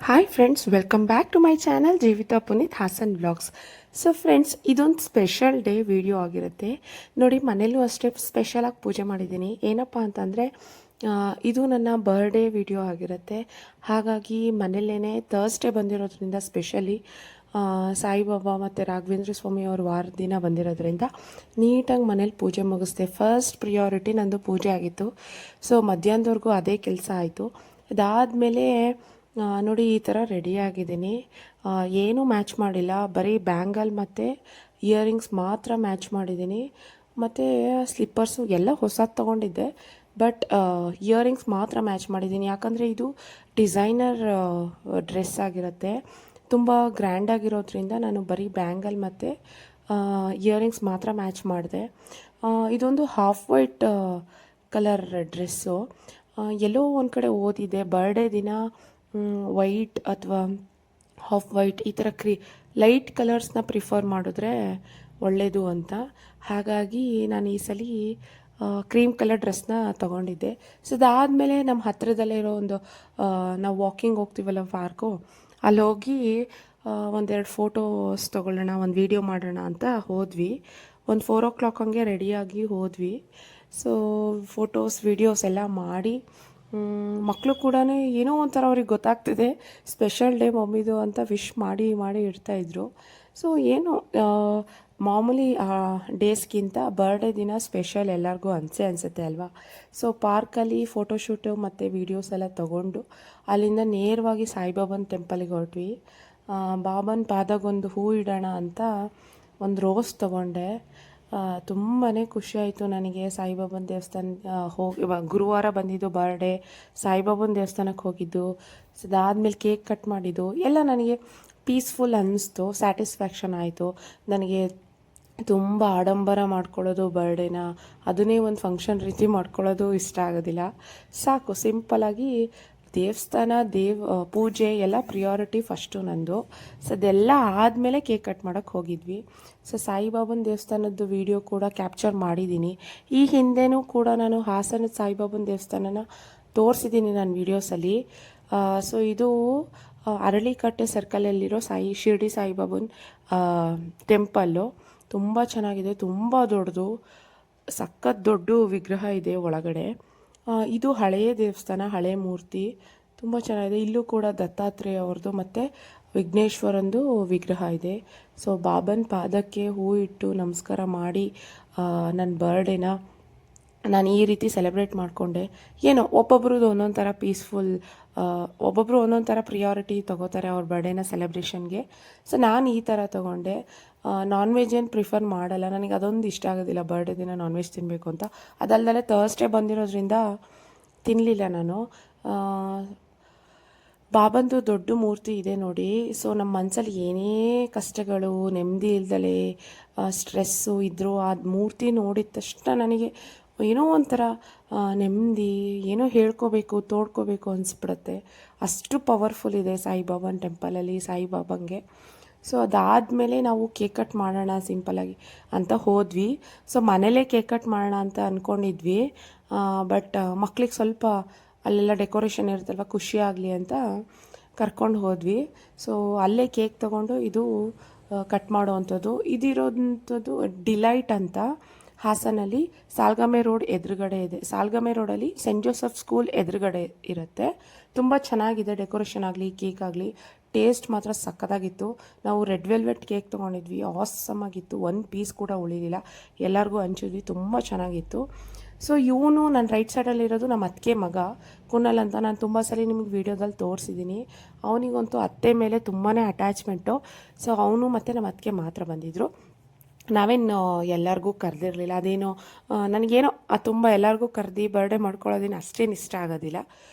Hi friends, welcome back to my channel Jeevitha Puneeth Hassan vlogs. So friends, ಇದೊಂದು special day video ಆಗಿರುತ್ತೆ ನೋಡಿ. ಮನೇಲೂ ಅಷ್ಟೇ ಸ್ಪೆಷಲಾಗಿ ಪೂಜೆ ಮಾಡಿದ್ದೀನಿ. ಏನಪ್ಪ ಅಂತಂದರೆ ಇದು ನನ್ನ ಬರ್ಡೇ ವಿಡಿಯೋ ಆಗಿರುತ್ತೆ. ಹಾಗಾಗಿ ಮನೇಲೇ ಥರ್ಸ್ಡೇ ಬಂದಿರೋದ್ರಿಂದ ಸ್ಪೆಷಲಿ ಸಾಯಿಬಾಬಾ ಮತ್ತು ರಾಘವೇಂದ್ರ ಸ್ವಾಮಿ ಅವ್ರ ವಾರದ ದಿನ ಬಂದಿರೋದ್ರಿಂದ ನೀಟಾಗಿ ಮನೇಲಿ ಪೂಜೆ ಮುಗಿಸ್ದೆ. ಫಸ್ಟ್ ಪ್ರಿಯಾರಿಟಿ ನಂದು ಪೂಜೆ ಆಗಿತ್ತು. ಸೊ ಮಧ್ಯಾಹ್ನದವರೆಗೂ ಅದೇ ಕೆಲಸ ಆಯಿತು. ಅದಾದಮೇಲೆ ನೋಡಿ ಈ ಥರ ರೆಡಿಯಾಗಿದ್ದೀನಿ. ಏನೂ ಮ್ಯಾಚ್ ಮಾಡಿಲ್ಲ, ಬರೀ ಬ್ಯಾಂಗಲ್ ಮತ್ತು ಇಯರಿಂಗ್ಸ್ ಮಾತ್ರ ಮ್ಯಾಚ್ ಮಾಡಿದ್ದೀನಿ. ಮತ್ತು ಸ್ಲಿಪ್ಪರ್ಸು ಎಲ್ಲ ಹೊಸದು ತೊಗೊಂಡಿದ್ದೆ, ಬಟ್ ಇಯರಿಂಗ್ಸ್ ಮಾತ್ರ ಮ್ಯಾಚ್ ಮಾಡಿದ್ದೀನಿ. ಯಾಕಂದರೆ ಇದು ಡಿಸೈನರ್ ಡ್ರೆಸ್ ಆಗಿರುತ್ತೆ, ತುಂಬ ಗ್ರ್ಯಾಂಡಾಗಿರೋದ್ರಿಂದ ನಾನು ಬರೀ ಬ್ಯಾಂಗಲ್ ಮತ್ತು ಇಯರಿಂಗ್ಸ್ ಮಾತ್ರ ಮ್ಯಾಚ್ ಮಾಡಿದೆ. ಇದೊಂದು ಹಾಫ್ ವೈಟ್ ಕಲರ್ ಡ್ರೆಸ್ಸು. ಎಲ್ಲೋ ಒಂದು ಕಡೆ ಓದಿದೆ ಬರ್ಡೇ ದಿನ ವೈಟ್ ಅಥವಾ ಹಾಫ್ ವೈಟ್ ಈ ಥರ ಲೈಟ್ ಕಲರ್ಸ್ನ ಪ್ರಿಫರ್ ಮಾಡಿದ್ರೆ ಒಳ್ಳೆಯದು ಅಂತ. ಹಾಗಾಗಿ ನಾನು ಈ ಸಲ ಕ್ರೀಮ್ ಕಲರ್ ಡ್ರೆಸ್ನ ತೊಗೊಂಡಿದ್ದೆ. ಸೊ ಅದಾದಮೇಲೆ ನಮ್ಮ ಹತ್ತಿರದಲ್ಲೇ ಇರೋ ಒಂದು ನಾವು ವಾಕಿಂಗ್ ಹೋಗ್ತೀವಲ್ಲ ಪಾರ್ಕು, ಅಲ್ಲಿ ಹೋಗಿ ಒಂದೆರಡು ಫೋಟೋಸ್ ತೊಗೊಳ್ಳೋಣ, ಒಂದು ವೀಡಿಯೋ ಮಾಡೋಣ ಅಂತ ಹೋದ್ವಿ. ಒಂದು 4 o'clock ಹಂಗೆ ರೆಡಿಯಾಗಿ ಹೋದ್ವಿ. ಸೊ ಫೋಟೋಸ್ ವೀಡಿಯೋಸ್ ಎಲ್ಲ ಮಾಡಿ ಮಕ್ಕಳು ಕೂಡ ಏನೋ ಒಂಥರ ಅವ್ರಿಗೆ ಗೊತ್ತಾಗ್ತಿದೆ ಸ್ಪೆಷಲ್ ಡೇ ಮಮ್ಮಿದು ಅಂತ ವಿಶ್ ಮಾಡಿ ಮಾಡಿ ಇಡ್ತಾಯಿದ್ರು. ಸೊ ಏನು ಮಾಮೂಲಿ ಡೇಸ್ಗಿಂತ ಬರ್ಡೇ ದಿನ ಸ್ಪೆಷಲ್ ಎಲ್ಲರಿಗೂ ಅನಿಸುತ್ತೆ ಅಲ್ವಾ. ಸೊ ಪಾರ್ಕಲ್ಲಿ ಫೋಟೋಶೂಟು ಮತ್ತು ವೀಡಿಯೋಸ್ ಎಲ್ಲ ತೊಗೊಂಡು ಅಲ್ಲಿಂದ ನೇರವಾಗಿ ಸಾಯಿಬಾಬನ ಟೆಂಪಲಿಗೆ ಹೊರಟ್ವಿ. ಬಾಬನ ಪಾದಗೊಂದು ಹೂ ಇಡೋಣ ಅಂತ ಒಂದು ರೋಸ್ ತೊಗೊಂಡೆ. ತುಂಬಾ ಖುಷಿಯಾಯಿತು ನನಗೆ. ಸಾಯಿಬಾಬನ ದೇವಸ್ಥಾನ ಹೋಗಿ ಗುರುವಾರ ಬಂದಿದ್ದು ಬರ್ಡೇ, ಸಾಯಿಬಾಬನ ದೇವಸ್ಥಾನಕ್ಕೆ ಹೋಗಿದ್ದು, ಸೊ ಅದಾದಮೇಲೆ ಕೇಕ್ ಕಟ್ ಮಾಡಿದ್ದು ಎಲ್ಲ ನನಗೆ ಪೀಸ್ಫುಲ್ ಅನ್ನಿಸ್ತು, ಸ್ಯಾಟಿಸ್ಫ್ಯಾಕ್ಷನ್ ಆಯಿತು. ನನಗೆ ತುಂಬ ಆಡಂಬರ ಮಾಡ್ಕೊಳ್ಳೋದು ಬರ್ಡೇನ, ಅದನ್ನೇ ಒಂದು ಫಂಕ್ಷನ್ ರೀತಿ ಮಾಡ್ಕೊಳ್ಳೋದು ಇಷ್ಟ ಆಗೋದಿಲ್ಲ. ಸಾಕು ಸಿಂಪಲಾಗಿ ದೇವಸ್ಥಾನ ಪೂಜೆ ಎಲ್ಲ ಪ್ರಿಯಾರಿಟಿ ಫಸ್ಟು ನಂದು. ಸೊ ಅದೆಲ್ಲ ಆದಮೇಲೆ ಕೇಕ್ ಕಟ್ ಮಾಡೋಕ್ಕೆ ಹೋಗಿದ್ವಿ. ಸೊ ಸಾಯಿಬಾಬನ ದೇವಸ್ಥಾನದ್ದು ವೀಡಿಯೋ ಕೂಡ ಕ್ಯಾಪ್ಚರ್ ಮಾಡಿದ್ದೀನಿ. ಈ ಹಿಂದೆನೂ ಕೂಡ ನಾನು ಹಾಸನದ ಸಾಯಿಬಾಬನ ದೇವಸ್ಥಾನನ ತೋರಿಸಿದ್ದೀನಿ ನನ್ನ ವೀಡಿಯೋಸಲ್ಲಿ. ಸೊ ಇದು ಅರಳಿಕಟ್ಟೆ ಸರ್ಕಲಲ್ಲಿರೋ ಶಿರ್ಡಿ ಸಾಯಿಬಾಬನ ಟೆಂಪಲ್ಲು. ತುಂಬ ಚೆನ್ನಾಗಿದೆ, ತುಂಬ ದೊಡ್ಡದು, ಸಖತ್ ದೊಡ್ಡ ವಿಗ್ರಹ ಇದೆ ಒಳಗಡೆ. ಇದು ಹಳೆಯ ದೇವಸ್ಥಾನ, ಹಳೆಯ ಮೂರ್ತಿ, ತುಂಬ ಚೆನ್ನಾಗಿದೆ. ಇಲ್ಲೂ ಕೂಡ ದತ್ತಾತ್ರೇಯ ಅವ್ರದ್ದು ಮತ್ತು ವಿಘ್ನೇಶ್ವರಂದು ವಿಗ್ರಹ ಇದೆ. ಸೊ ಬಾಬನ ಪಾದಕ್ಕೆ ಹೂ ಇಟ್ಟು ನಮಸ್ಕಾರ ಮಾಡಿ ನನ್ನ ಬರ್ಡೇನ ನಾನು ಈ ರೀತಿ ಸೆಲೆಬ್ರೇಟ್ ಮಾಡಿಕೊಂಡೆ. ಏನೋ ಒಬ್ಬೊಬ್ರದ್ದು ಒಂದೊಂದು ಥರ ಪೀಸ್ಫುಲ್, ಒಬ್ಬೊಬ್ಬರು ಒಂದೊಂದು ಥರ ಪ್ರಿಯಾರಿಟಿ ತೊಗೋತಾರೆ ಅವ್ರ ಬರ್ಡೇನ ಸೆಲೆಬ್ರೇಷನ್ಗೆ. ಸೊ ನಾನು ಈ ಥರ ತೊಗೊಂಡೆ. ನಾನ್ ವೆಜ್ ಏನು ಪ್ರಿಫರ್ ಮಾಡಲ್ಲ, ನನಗೆ ಅದೊಂದು ಇಷ್ಟ ಆಗೋದಿಲ್ಲ ಬರ್ಡೇ ದಿನ ನಾನ್ ವೆಜ್ ತಿನ್ನಬೇಕು ಅಂತ. ಅದಲ್ಲದೆ ಥರ್ಸ್ಡೇ ಬಂದಿರೋದ್ರಿಂದ ತಿನ್ನಲಿಲ್ಲ ನಾನು. ಬಾಬಂದು ದೊಡ್ಡ ಮೂರ್ತಿ ಇದೆ ನೋಡಿ. ಸೊ ನಮ್ಮ ಮನಸ್ಸಲ್ಲಿ ಏನೇ ಕಷ್ಟಗಳು, ನೆಮ್ಮದಿ ಇಲ್ದಲೆ ಸ್ಟ್ರೆಸ್ಸು ಇದ್ದರೂ ಆ ಮೂರ್ತಿ ನೋಡಿದ ತಕ್ಷಣ ನನಗೆ ಏನೋ ಒಂಥರ ನೆಮ್ಮದಿ, ಏನೋ ಹೇಳ್ಕೋಬೇಕು, ತೋಡ್ಕೋಬೇಕು ಅನಿಸ್ಬಿಡುತ್ತೆ. ಅಷ್ಟು ಪವರ್ಫುಲ್ ಇದೆ ಸಾಯಿಬಾಬಾನ ಟೆಂಪಲಲ್ಲಿ ಸಾಯಿಬಾಬಂಗೆ. ಸೊ ಅದಾದಮೇಲೆ ನಾವು ಕೇಕ್ ಕಟ್ ಮಾಡೋಣ ಸಿಂಪಲಾಗಿ ಅಂತ ಹೋದ್ವಿ. ಸೊ ಮನೇಲೇ ಕೇಕ್ ಕಟ್ ಮಾಡೋಣ ಅಂತ ಅಂದ್ಕೊಂಡಿದ್ವಿ, ಬಟ್ ಮಕ್ಳಿಗೆ ಸ್ವಲ್ಪ ಅಲ್ಲೆಲ್ಲ ಡೆಕೋರೇಷನ್ ಇರುತ್ತಲ್ವ, ಖುಷಿ ಆಗಲಿ ಅಂತ ಕರ್ಕೊಂಡು ಹೋದ್ವಿ. ಸೊ ಅಲ್ಲೇ ಕೇಕ್ ತೊಗೊಂಡು ಇದು ಕಟ್ ಮಾಡೋವಂಥದ್ದು. ಇದಿರೋಂಥದ್ದು ಡಿಲೈಟ್ ಅಂತ ಹಾಸನಲ್ಲಿ ಸಾಲ್ಗಾಮೆ ರೋಡ್ ಎದುರುಗಡೆ ಇದೆ. ಸಾಲ್ಗಾಮೆ ರೋಡಲ್ಲಿ ಸೆಂಟ್ ಜೋಸೆಫ್ ಸ್ಕೂಲ್ ಎದುರುಗಡೆ ಇರುತ್ತೆ. ತುಂಬ ಚೆನ್ನಾಗಿದೆ ಡೆಕೋರೇಷನ್ ಆಗಲಿ ಕೇಕ್ ಆಗಲಿ. ಟೇಸ್ಟ್ ಮಾತ್ರ ಸಕ್ಕತ್ತಾಗಿತ್ತು. ನಾವು ರೆಡ್ ವೆಲ್ವೆಟ್ ಕೇಕ್ ತೊಗೊಂಡಿದ್ವಿ, ಆಸಮ್ ಆಗಿತ್ತು, ಒಂದು ಪೀಸ್ ಕೂಡ ಉಳಿಲಿಲ್ಲ, ಎಲ್ಲರಿಗೂ ಹಂಚಿದ್ವಿ, ತುಂಬ ಚೆನ್ನಾಗಿತ್ತು. ಸೊ ಇವನು ನನ್ನ ರೈಟ್ ಸೈಡಲ್ಲಿರೋದು ನಮ್ಮ ಅತ್ತಿಗೆ ಮಗ ಕುನ್ನಲ್ ಅಂತ. ನಾನು ತುಂಬ ಸಲ ನಿಮಗೆ ವೀಡಿಯೋದಲ್ಲಿ ತೋರಿಸಿದ್ದೀನಿ. ಅವನಿಗಂತೂ ಅತ್ತೆ ಮೇಲೆ ತುಂಬಾ ಅಟ್ಯಾಚ್ಮೆಂಟು. ಸೊ ಅವನು ಮತ್ತು ನಮ್ಮ ಅತ್ತಿಗೆ ಮಾತ್ರ ಬಂದಿದ್ದರು. ನಾವೇನು ಎಲ್ಲರಿಗೂ ಕರೆದಿರಲಿಲ್ಲ. ಅದೇನೋ ನನಗೇನೋ ತುಂಬ ಎಲ್ಲರಿಗೂ ಕರೆದು ಬರ್ಡೇ ಮಾಡ್ಕೊಳ್ಳೋದೇನು ಅಷ್ಟೇನು ಇಷ್ಟ ಆಗೋದಿಲ್ಲ.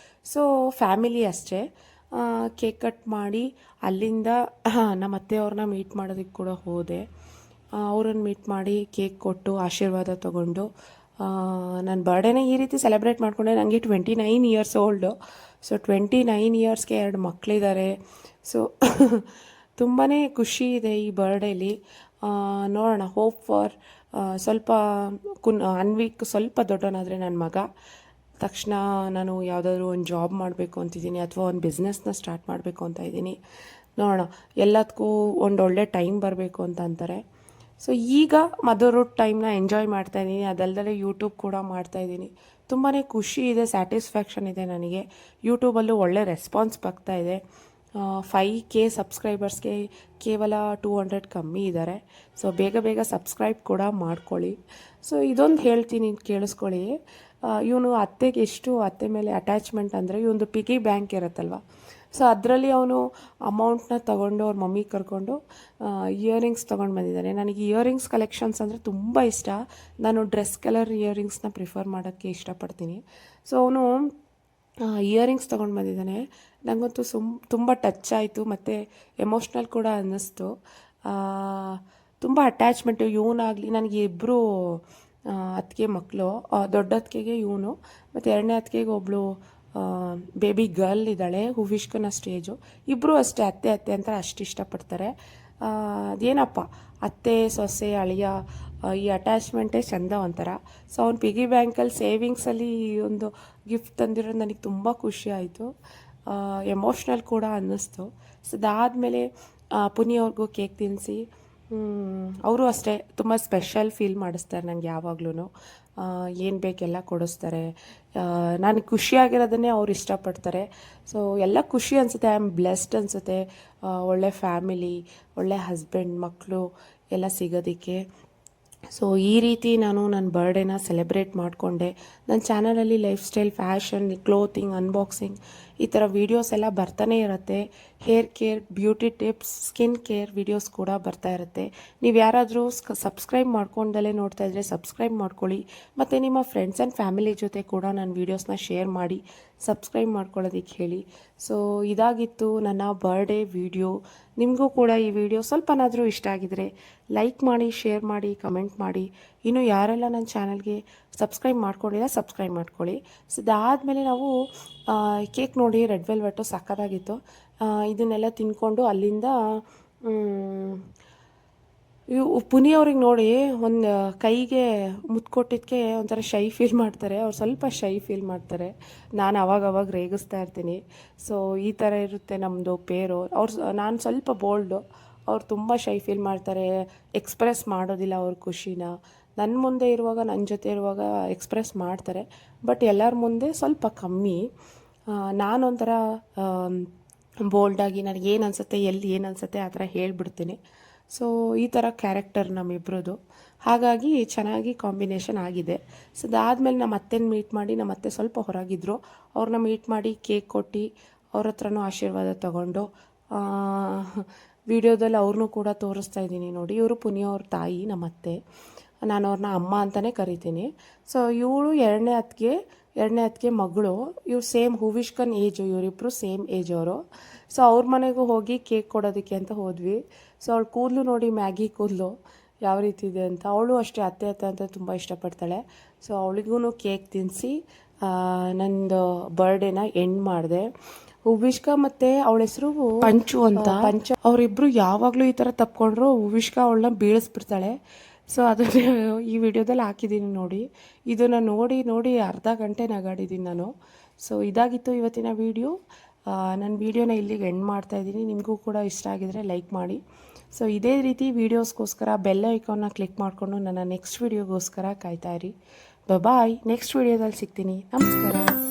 ಸೊ ಫ್ಯಾಮಿಲಿ ಅಷ್ಟೇ. ಕೇಕ್ ಕಟ್ ಮಾಡಿ ಅಲ್ಲಿಂದ ನಮ್ಮ ಅತ್ತೆಯವ್ರನ್ನ ಮೀಟ್ ಮಾಡೋದಕ್ಕೆ ಕೂಡ ಹೋದೆ. ಅವ್ರನ್ನ ಮೀಟ್ ಮಾಡಿ ಕೇಕ್ ಕೊಟ್ಟು ಆಶೀರ್ವಾದ ತೊಗೊಂಡು ನನ್ನ ಬರ್ಡೇನ ಈ ರೀತಿ ಸೆಲೆಬ್ರೇಟ್ ಮಾಡಿಕೊಂಡೆ. ನನಗೆ 29 ಇಯರ್ಸ್ ಓಲ್ಡು. ಸೊ 29 ಇಯರ್ಸ್ಗೆ 2 ಮಕ್ಕಳಿದ್ದಾರೆ. ಸೊ ತುಂಬಾ ಖುಷಿ ಇದೆ ಈ ಬರ್ಡೇಲಿ. ನೋಡೋಣ, ಹೋಪ್ ಫಾರ್ ಸ್ವಲ್ಪ ಅನ್ವೀಕ್ ಸ್ವಲ್ಪ ದೊಡ್ಡವನಾದರೆ ನನ್ನ ಮಗ ತಕ್ಷಣ ನಾನು ಯಾವುದಾದ್ರೂ ಒಂದು ಜಾಬ್ ಮಾಡಬೇಕು ಅಂತಿದ್ದೀನಿ ಅಥವಾ ಒಂದು ಬಿಸ್ನೆಸ್ನ ಸ್ಟಾರ್ಟ್ ಮಾಡಬೇಕು ಅಂತ ಇದ್ದೀನಿ. ನೋಡೋಣ, ಎಲ್ಲದಕ್ಕೂ ಒಂದೊಳ್ಳೆ ಟೈಮ್ ಬರಬೇಕು ಅಂತ ಅಂತಾರೆ. ಸೊ ಈಗ ಮದರ್ಹುಡ್ ಟೈಮ್ನ ಎಂಜಾಯ್ ಮಾಡ್ತಾಯಿದ್ದೀನಿ. ಅದಲ್ಲದೆ ಯೂಟ್ಯೂಬ್ ಕೂಡ ಮಾಡ್ತಾಯಿದ್ದೀನಿ. ತುಂಬಾ ಖುಷಿ ಇದೆ, ಸ್ಯಾಟಿಸ್ಫ್ಯಾಕ್ಷನ್ ಇದೆ ನನಗೆ. ಯೂಟ್ಯೂಬಲ್ಲೂ ಒಳ್ಳೆ ರೆಸ್ಪಾನ್ಸ್ ಬರ್ತಾಯಿದೆ. 5K ಸಬ್ಸ್ಕ್ರೈಬರ್ಸ್ಗೆ ಕೇವಲ 200 ಕಮ್ಮಿ ಇದ್ದಾರೆ. ಸೊ ಬೇಗ ಬೇಗ ಸಬ್ಸ್ಕ್ರೈಬ್ ಕೂಡ ಮಾಡ್ಕೊಳ್ಳಿ. ಸೊ ಇದೊಂದು ಹೇಳ್ತೀನಿ, ಕೇಳಿಸ್ಕೊಳ್ಳಿ. ಇವನು ಅತ್ತೆ ಮೇಲೆ ಅಟ್ಯಾಚ್ಮೆಂಟ್ ಅಂದರೆ ಇವೊಂದು ಪಿಗಿ ಬ್ಯಾಂಕ್ ಇರುತ್ತಲ್ವ, ಸೊ ಅದರಲ್ಲಿ ಅವನು ಅಮೌಂಟ್ನ ತೊಗೊಂಡು ಅವ್ರ ಮಮ್ಮಿ ಕರ್ಕೊಂಡು ಇಯರಿಂಗ್ಸ್ ತೊಗೊಂಡು ಬಂದಿದ್ದಾನೆ. ನನಗೆ ಇಯರಿಂಗ್ಸ್ ಕಲೆಕ್ಷನ್ಸ್ ಅಂದರೆ ತುಂಬ ಇಷ್ಟ. ನಾನು ಡ್ರೆಸ್ ಕಲರ್ ಇಯರಿಂಗ್ಸ್ನ ಪ್ರಿಫರ್ ಮಾಡೋಕ್ಕೆ ಇಷ್ಟಪಡ್ತೀನಿ. ಸೊ ಅವನು ಇಯರಿಂಗ್ಸ್ ತೊಗೊಂಡು ಬಂದಿದ್ದಾನೆ. ನನಗಂತೂ ತುಂಬ ಟಚ್ ಆಯಿತು ಮತ್ತು ಎಮೋಷ್ನಲ್ ಕೂಡ ಅನ್ನಿಸ್ತು. ತುಂಬ ಅಟ್ಯಾಚ್ಮೆಂಟು. ಇವನಾಗಲಿ, ನನಗೆ ಇಬ್ಬರು ಅತ್ತಿಗೆ ಮಕ್ಕಳು. ದೊಡ್ಡ ಅತ್ತಿಗೆಗೆ ಇವನು ಮತ್ತು ಎರಡನೇ ಅತ್ತಿಗೆಗೆ ಒಬ್ಬಳು ಬೇಬಿ ಗರ್ಲ್ ಇದ್ದಾಳೆ, ಹುವಿಷ್ಕನ ಸ್ಟೇಜು. ಇಬ್ಬರು ಅಷ್ಟೇ ಅತ್ತೆ ಅಂತ ಅಷ್ಟು ಇಷ್ಟಪಡ್ತಾರೆ. ಅದೇನಪ್ಪ, ಅತ್ತೆ ಸೊಸೆ ಅಳಿಯ ಈ ಅಟ್ಯಾಚ್ಮೆಂಟೇ ಚೆಂದ ಒಂಥರ. ಸೊ ಅವ್ನು ಪಿಗಿ ಬ್ಯಾಂಕಲ್ಲಿ ಸೇವಿಂಗ್ಸಲ್ಲಿ ಒಂದು ಗಿಫ್ಟ್ ತಂದಿರೋದು ನನಗೆ ತುಂಬ ಖುಷಿ ಆಯಿತು. ಎಮೋಷ್ನಲ್ ಕೂಡ ಅನ್ನಿಸ್ತು. ಸೊ ಅದಾದಮೇಲೆ ಪುನಿಯವ್ರಿಗೂ ಕೇಕ್ ತಿನ್ನಿಸಿ, ಅವರು ಅಷ್ಟೇ ತುಂಬ ಸ್ಪೆಷಲ್ ಫೀಲ್ ಮಾಡಿಸ್ತಾರೆ ನನಗೆ. ಯಾವಾಗ್ಲೂ ಏನು ಬೇಕೆಲ್ಲ ಕೊಡಿಸ್ತಾರೆ. ನಾನು ಖುಷಿಯಾಗಿರೋದನ್ನೇ ಅವ್ರು ಇಷ್ಟಪಡ್ತಾರೆ. ಸೊ ಎಲ್ಲ ಖುಷಿ ಅನಿಸುತ್ತೆ. ಐ ಆಮ್ ಬ್ಲೆಸ್ಡ್ ಅನಿಸುತ್ತೆ. ಒಳ್ಳೆ ಫ್ಯಾಮಿಲಿ, ಒಳ್ಳೆ ಹಸ್ಬೆಂಡ್, ಮಕ್ಕಳು ಎಲ್ಲ ಸಿಗೋದಕ್ಕೆ. ಸೊ ಈ ರೀತಿ ನಾನು ನನ್ನ ಬರ್ಡೇನ ಸೆಲೆಬ್ರೇಟ್ ಮಾಡಿಕೊಂಡೆ. ನನ್ನ ಚಾನಲಲ್ಲಿ life style, fashion, clothing, unboxing ಈ ಥರ ವೀಡಿಯೋಸ್ ಎಲ್ಲ ಬರ್ತಾನೆ ಇರುತ್ತೆ. Hair care, beauty tips, skin care videos ಕೂಡ ಬರ್ತಾ ಇರುತ್ತೆ. ನೀವು ಯಾರಾದರೂ ಸಬ್ಸ್ಕ್ರೈಬ್ ಮಾಡ್ಕೊಂಡಲ್ಲೇ ನೋಡ್ತಾ ಇದ್ದರೆ ಸಬ್ಸ್ಕ್ರೈಬ್ ಮಾಡ್ಕೊಳ್ಳಿ. ಮತ್ತು ನಿಮ್ಮ ಫ್ರೆಂಡ್ಸ್ ಆ್ಯಂಡ್ ಫ್ಯಾಮಿಲಿ ಜೊತೆ ಕೂಡ ನನ್ನ ವೀಡಿಯೋಸ್ನ ಶೇರ್ ಮಾಡಿ ಸಬ್ಸ್ಕ್ರೈಬ್ ಮಾಡ್ಕೊಳ್ಳೋದಕ್ಕೆ ಹೇಳಿ. ಸೊ ಇದಾಗಿತ್ತು ನನ್ನ ಬರ್ಡೇ ವಿಡಿಯೋ. ನಿಮಗೂ ಕೂಡ ಈ ವಿಡಿಯೋ ಸ್ವಲ್ಪನಾದರೂ ಇಷ್ಟ ಆಗಿದರೆ ಲೈಕ್ ಮಾಡಿ, ಶೇರ್ ಮಾಡಿ, ಕಮೆಂಟ್ ಮಾಡಿ. ಇನ್ನು ಯಾರೆಲ್ಲ ನನ್ನ ಚಾನಲ್ಗೆ ಸಬ್ಸ್ಕ್ರೈಬ್ ಮಾಡ್ಕೊಂಡಿಲ್ಲ ಸಬ್ಸ್ಕ್ರೈಬ್ ಮಾಡ್ಕೊಳ್ಳಿ. ಸೊ ಅದಾದಮೇಲೆ ನಾವು ಕೇಕ್ ನೋಡಿ, ರೆಡ್ ವೆಲ್ವೆಟು ಸಕ್ಕತ್ತಾಗಿತ್ತು. ಇದನ್ನೆಲ್ಲ ತಿನ್ಕೊಂಡು ಅಲ್ಲಿಂದ ಪುನಿಯವ್ರಿಗೆ ನೋಡಿ ಒಂದು ಕೈಗೆ ಮುತ್ಕೊಟ್ಟಿದ್ದಕ್ಕೆ ಒಂಥರ ಶೈ ಫೀಲ್ ಮಾಡ್ತಾರೆ. ಅವ್ರು ಸ್ವಲ್ಪ ಶೈ ಫೀಲ್ ಮಾಡ್ತಾರೆ. ನಾನು ಅವಾಗ ರೇಗಿಸ್ತಾ ಇರ್ತೀನಿ. ಸೊ ಈ ಥರ ಇರುತ್ತೆ ನಮ್ಮದು ಪೇರು. ನಾನು ಸ್ವಲ್ಪ ಬೋಲ್ಡು, ಅವ್ರು ತುಂಬ ಶೈ ಫೀಲ್ ಮಾಡ್ತಾರೆ. ಎಕ್ಸ್ಪ್ರೆಸ್ ಮಾಡೋದಿಲ್ಲ ಅವ್ರ ಖುಷಿನ. ನನ್ನ ಮುಂದೆ ಇರುವಾಗ, ನನ್ನ ಜೊತೆ ಇರುವಾಗ ಎಕ್ಸ್ಪ್ರೆಸ್ ಮಾಡ್ತಾರೆ, ಬಟ್ ಎಲ್ಲರ ಮುಂದೆ ಸ್ವಲ್ಪ ಕಮ್ಮಿ. ನಾನೊಂಥರ ಬೋಲ್ಡಾಗಿ ನನಗೇನು ಅನಿಸುತ್ತೆ, ಎಲ್ಲಿ ಏನು ಅನಿಸುತ್ತೆ ಆ ಥರ ಹೇಳ್ಬಿಡ್ತೀನಿ. ಸೊ ಈ ಥರ ಕ್ಯಾರೆಕ್ಟರ್ ನಮ್ಮಿಬ್ರದ್ದು. ಹಾಗಾಗಿ ಚೆನ್ನಾಗಿ ಕಾಂಬಿನೇಷನ್ ಆಗಿದೆ. ಸೊ ಅದಾದಮೇಲೆ ನಮ್ಮ ಅತ್ತೆನ ಮೀಟ್ ಮಾಡಿ, ನಮ್ಮ ಅತ್ತೆ ಸ್ವಲ್ಪ ಹೊರಗಿದ್ರು, ಅವ್ರನ್ನ ಮೀಟ್ ಮಾಡಿ ಕೇಕ್ ಕೊಟ್ಟು ಅವ್ರ ಹತ್ರನೂ ಆಶೀರ್ವಾದ ತೊಗೊಂಡು ವಿಡಿಯೋದಲ್ಲಿ ಅವ್ರನ್ನೂ ಕೂಡ ತೋರಿಸ್ತಾ ಇದ್ದೀನಿ ನೋಡಿ. ಇವರು ಪುನಿಯವ್ರ ತಾಯಿ, ನಮ್ಮ ಅತ್ತೆ. ನಾನು ಅವ್ರನ್ನ ಅಮ್ಮ ಅಂತಲೇ ಕರಿತೀನಿ. ಸೊ ಇವಳು ಎರಡನೇ ಅತ್ತಿಗೆ ಮಗಳು. ಇವ್ರು ಸೇಮ್ ಹುವಿಷ್ಕನ್ ಏಜು, ಇವರಿಬ್ಬರು ಸೇಮ್ ಏಜ್ ಅವರು. ಸೊ ಅವ್ರ ಮನೆಗೂ ಹೋಗಿ ಕೇಕ್ ಕೊಡೋದಕ್ಕೆ ಅಂತ ಹೋದ್ವಿ. ಸೊ ಅವಳು ಕೂದಲು ನೋಡಿ, ಮ್ಯಾಗಿ ಕೂದಲು ಯಾವ ರೀತಿ ಇದೆ ಅಂತ. ಅವಳು ಅಷ್ಟೇ ಅತ್ತೆ ಅಂತ ತುಂಬ ಇಷ್ಟಪಡ್ತಾಳೆ. ಸೊ ಅವಳಿಗೂ ಕೇಕ್ ತಿನ್ನಿಸಿ ನಂದು ಬರ್ಡೇನ ಎಂಡ್ ಮಾಡಿದೆ. ಹುವಿಷ್ಕ ಮತ್ತು ಅವಳ ಹೆಸರು ಪಂಚು ಅಂತ. ಅವರಿಬ್ಬರು ಯಾವಾಗಲೂ ಈ ಥರ ತಪ್ಕೊಂಡ್ರು ಹುವಿಷ್ಕ ಅವಳನ್ನ ಬೀಳಿಸ್ಬಿಡ್ತಾಳೆ. ಸೊ ಅದನ್ನು ಈ ವಿಡಿಯೋದಲ್ಲಿ ಹಾಕಿದ್ದೀನಿ ನೋಡಿ. ಇದನ್ನು ನೋಡಿ ಅರ್ಧ ಗಂಟೆ ನಗಾಡಿದ್ದೀನಿ ನಾನು. ಸೊ ಇದಾಗಿತ್ತು ಇವತ್ತಿನ ವಿಡಿಯೋ. ನನ್ನ ವೀಡಿಯೋನ ಇಲ್ಲಿಗೆ ಎಂಡ್ ಮಾಡ್ತಾಯಿದ್ದೀನಿ. ನಿಮಗೂ ಕೂಡ ಇಷ್ಟ ಆಗಿದರೆ ಲೈಕ್ ಮಾಡಿ. ಸೊ ಇದೇ ರೀತಿ ವೀಡಿಯೋಸ್ಗೋಸ್ಕರ ಬೆಲ್ ಐಕಾನ್ನ ಕ್ಲಿಕ್ ಮಾಡಿಕೊಂಡು ನನ್ನ ನೆಕ್ಸ್ಟ್ ವೀಡಿಯೋಗೋಸ್ಕರ ಕಾಯ್ತಾಯಿರಿ. ಬಾಯ್. ನೆಕ್ಸ್ಟ್ ವೀಡಿಯೋದಲ್ಲಿ ಸಿಗ್ತೀನಿ. ನಮಸ್ಕಾರ.